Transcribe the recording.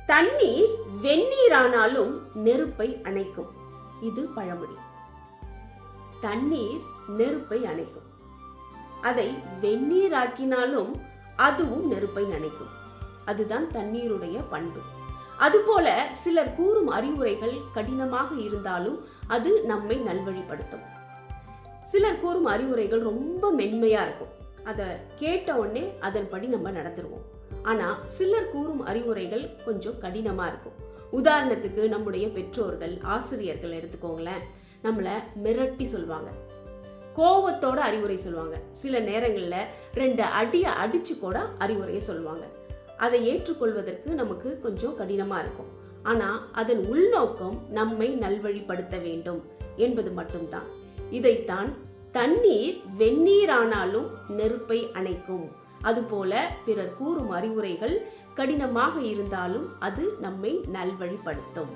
தண்ணீர் வெந்நீரானாலும் நெருப்பை அணைக்கும். இது பழமொழி. தண்ணீர் நெருப்பை அணைக்கும். அதை வெந்நீராக்கினாலும் அதுவும் நெருப்பை அணைக்கும். அதுதான் தண்ணீருடைய பண்பு. அதுபோல சிலர் கூறும் அறிவுரைகள் கடினமாக இருந்தாலும் அது நம்மை நல்வழிப்படுத்தும். சிலர் கூறும் அறிவுரைகள் ரொம்ப மென்மையா இருக்கும். அதை கேட்ட உடனே அதன்படி நம்ம நடந்துருவோம். ஆனா சிலர் கூறும் அறிவுரைகள் கொஞ்சம் கடினமா இருக்கும். உதாரணத்துக்கு நம்முடைய பெற்றோர்கள், ஆசிரியர்கள் எடுத்துக்கோங்களேன். நம்மள மிரட்டி சொல்லுவாங்க, கோபத்தோட அறிவுரை சொல்லுவாங்க. சில நேரங்கள்ல 2 அடியை அடிச்சு கூட அறிவுரையை சொல்லுவாங்க. அதை ஏற்றுக்கொள்வதற்கு நமக்கு கொஞ்சம் கடினமா இருக்கும். ஆனா அதன் உள்நோக்கம் நம்மை நல்வழிப்படுத்த வேண்டும் என்பது மட்டும்தான். இதைத்தான் தண்ணீர் வெந்நீரானாலும் நெருப்பை அணைக்கும். அதுபோல பிறர் கூறும் அறிவுரைகள் கடினமாக இருந்தாலும் அது நம்மை நல்வழிப்படுத்தும்.